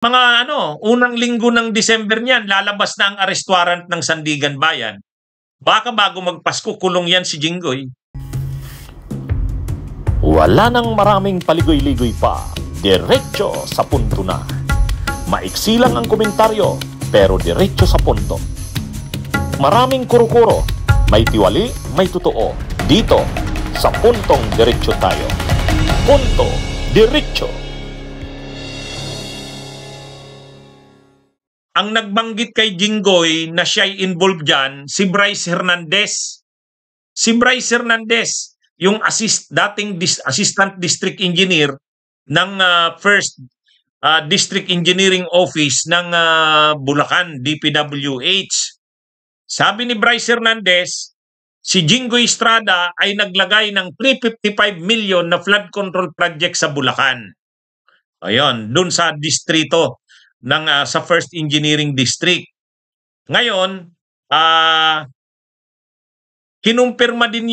Mga unang linggo ng December niyan, lalabas na ang arrest warrant ng Sandigan Bayan. Baka bago magpasko, kulong yan si Jinggoy. Wala nang maraming paligoy-ligoy pa. Diretso sa punto na. Maiksi lang ang komentaryo, pero diretso sa punto. Maraming kuro-kuro, may tiwali, may totoo. Dito, sa Puntong Diretso tayo. Punto Diretso. Ang nagbanggit kay Jinggoy na siya'y involved dyan, si Bryce Hernandez. Si Bryce Hernandez, yung dating assistant district engineer ng first district engineering office ng Bulacan, DPWH. Sabi ni Bryce Hernandez, si Jinggoy Estrada ay naglagay ng 355 million na flood control project sa Bulacan. Ayun, dun sa distrito ng sa First Engineering District. Ngayon, kinumpirma din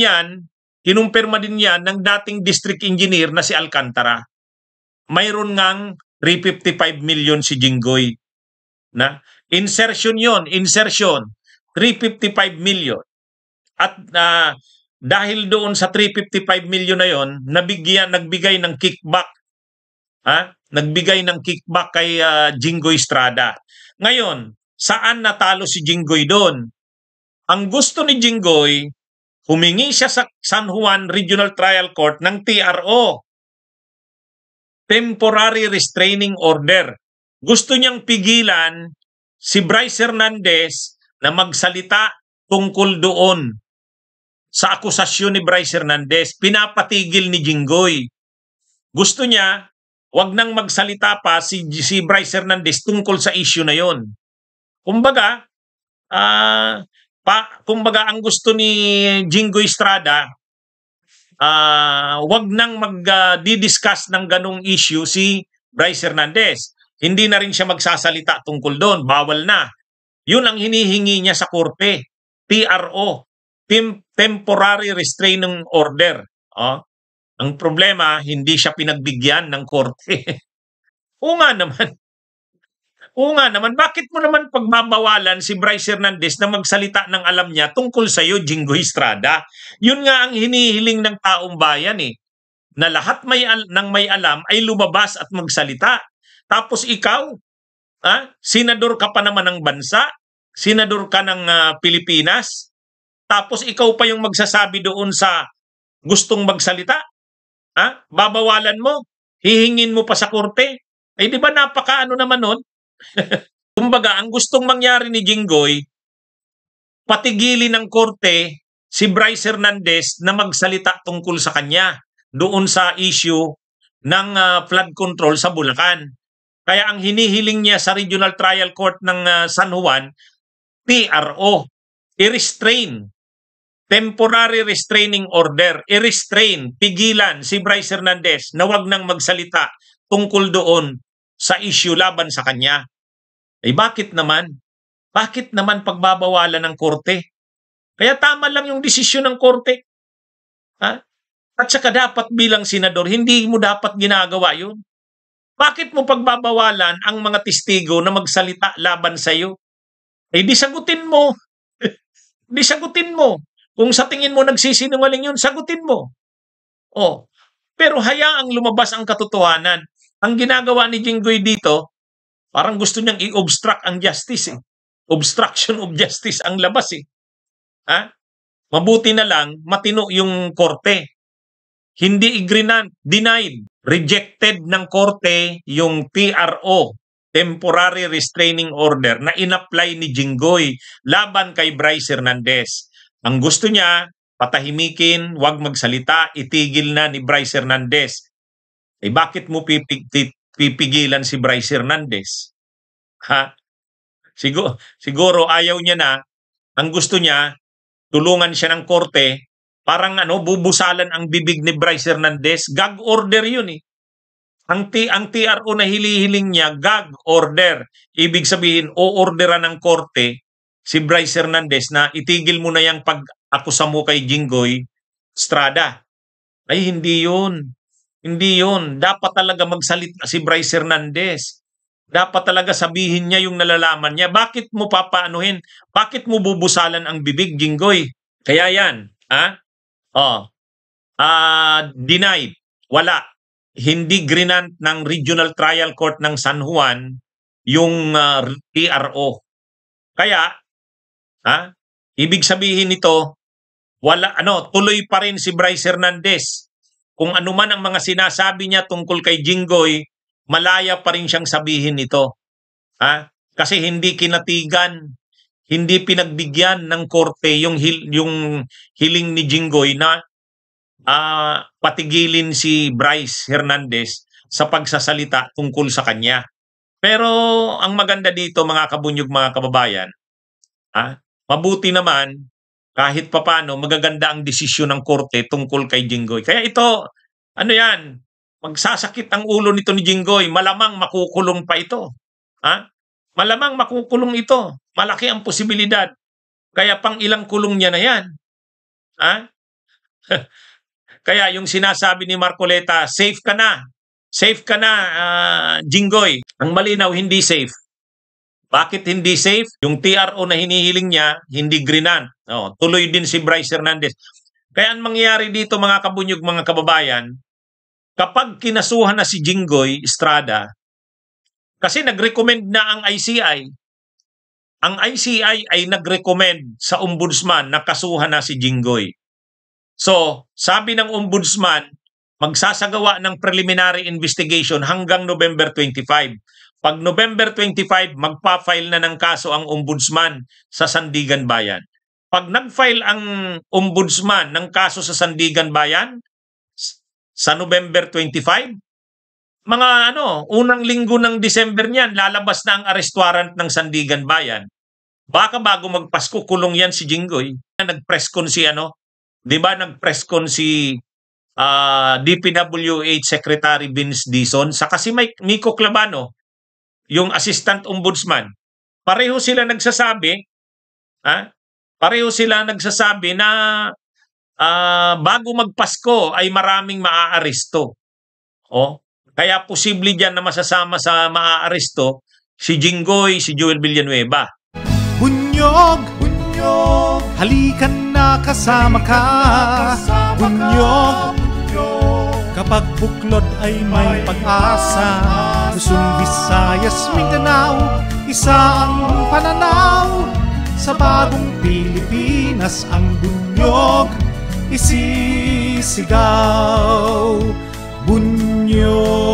yan ng dating district engineer na si Alcantara. Mayroon ngang 355 million si Jinggoy. Na insertion 355 million. At dahil doon sa 355 million na yon, nagbigay ng kickback. Nagbigay ng kickback kay Jinggoy Estrada. Ngayon, saan natalo si Jinggoy doon? Ang gusto ni Jinggoy, humingi siya sa San Juan Regional Trial Court ng TRO, Temporary Restraining Order. Gusto niyang pigilan si Bryce Hernandez na magsalita tungkol doon sa akusasyon ni Bryce Hernandez. Pinapatigil ni Jinggoy. Gusto niya, wag nang magsalita pa si Bryce Hernandez tungkol sa issue na yon. Kumbaga, ang gusto ni Jinggoy Estrada, wag nang mag-discuss ng ganong issue si Bryce Hernandez. Hindi na rin siya magsasalita tungkol doon. Bawal na. Yun ang hinihingi niya sa korte. TRO, Temporary Restraining Order. Ang problema, hindi siya pinagbigyan ng korte. Oo nga naman. Bakit mo naman pagbabawalan si Bryce Hernandez na magsalita ng alam niya tungkol sa iyo, Jinggoy Estrada? Yun nga ang hinihiling ng taong bayan na lahat ng may alam ay lumabas at magsalita. Tapos ikaw, senador ka pa naman ng bansa, senador ka ng Pilipinas, tapos ikaw pa yung magsasabi doon sa gustong magsalita? Babawalan mo? Hihingin mo pa sa korte? Ay di ba napakaano naman nun? Kumbaga, ang gustong mangyari ni Jinggoy, patigilin ng korte si Bryce Hernandez na magsalita tungkol sa kanya doon sa issue ng flood control sa Bulacan. Kaya ang hinihiling niya sa Regional Trial Court ng San Juan, TRO, i-restrain, Temporary Restraining Order, i-restrain, pigilan si Bryce Hernandez na wag nang magsalita tungkol doon sa issue laban sa kanya. Bakit naman? Bakit naman pagbabawalan ng korte? Kaya tama lang yung desisyon ng korte. At saka dapat bilang senador, hindi mo dapat ginagawa yun. Bakit mo pagbabawalan ang mga testigo na magsalita laban sa iyo? Di sagutin mo. Di sagutin mo. Kung sa tingin mo nagsisinungaling yun, sagutin mo. Pero hayaang lumabas ang katotohanan. Ang ginagawa ni Jinggoy dito, parang gusto niyang i-obstruct ang justice. Obstruction of justice ang labas. Mabuti na lang, matino yung korte. Hindi denied, rejected ng korte yung TRO, Temporary Restraining Order, na in-apply ni Jinggoy laban kay Bryce Hernandez. Ang gusto niya, patahimikin, wag magsalita, itigil na ni Bryce Hernandez. Bakit mo pipigilan si Bryce Hernandez? Siguro ayaw niya na. Ang gusto niya, tulungan siya ng korte, parang bubusalan ang bibig ni Bryce Hernandez. Gag order yun Ang TRO na hilihiling niya, gag order. Ibig sabihin, o-orderan ng korte si Bryce Hernandez na itigil mo na yung pag-akusa mo kay Jinggoy Estrada. Hindi yun. Dapat talaga magsalita si Bryce Hernandez. Dapat talaga sabihin niya yung nalalaman niya. Bakit mo papaanuhin? Bakit mo bubusalan ang bibig, Jinggoy? Kaya yan, Oh, denied. Wala. Hindi grinant ng Regional Trial Court ng San Juan yung TRO. Kaya, ibig sabihin nito, tuloy pa rin si Bryce Hernandez. Kung ano man ang mga sinasabi niya tungkol kay Jinggoy, malaya pa rin siyang sabihin nito. Kasi hindi kinatigan, hindi pinagbigyan ng korte yung hiling ni Jinggoy na patigilin si Bryce Hernandez sa pagsasalita tungkol sa kanya. Pero ang maganda dito, mga kabunyog, mga kababayan, mabuti naman kahit papano magaganda ang desisyon ng korte tungkol kay Jinggoy. Kaya ito, magsasakit ang ulo nito ni Jinggoy, malamang makukulong pa ito. Malamang makukulong ito. Malaki ang posibilidad. Kaya pang ilang kulong niya na yan. Kaya yung sinasabi ni Marcoleta, safe ka na. Safe ka na, Jinggoy. Ang malinaw, hindi safe. Bakit hindi safe? Yung TRO na hinihiling niya, hindi grinant. Tuloy din si Bryce Hernandez. Kaya ang mangyayari dito, mga kabunyog, mga kababayan, kapag kinasuhan na si Jinggoy Estrada, kasi nag-recommend na ang ICI ay nag-recommend sa ombudsman na kasuhan na si Jinggoy. So, sabi ng ombudsman, magsasagawa ng preliminary investigation hanggang November 25. Pag November 25, magpa-file na ng kaso ang ombudsman sa Sandigan Bayan. Pag nag-file ang ombudsman ng kaso sa Sandigan Bayan sa November 25, mga unang linggo ng December niyan, lalabas na ang arrest warrant ng Sandigan Bayan. Baka bago magpasko, kulong yan si Jinggoy. Nag-press con si di ba nag-press con si DPWH Secretary Vince Dizon, saka si Miko Clavano, yung assistant ombudsman. Pareho sila nagsasabi na bago magpasko ay maraming maaaresto. Kaya posible diyan na masasama sa maaaresto si Jinggoy, si Joel Villanueva. Bunyog, bunyog, halikan na kasama ka. Bunyog, kapag buklod ay may pag-asa. Luzon, Visayas, Mindanao, isa ang pananaw. Sa bagong Pilipinas ang bunyog isisigaw. Bunyog.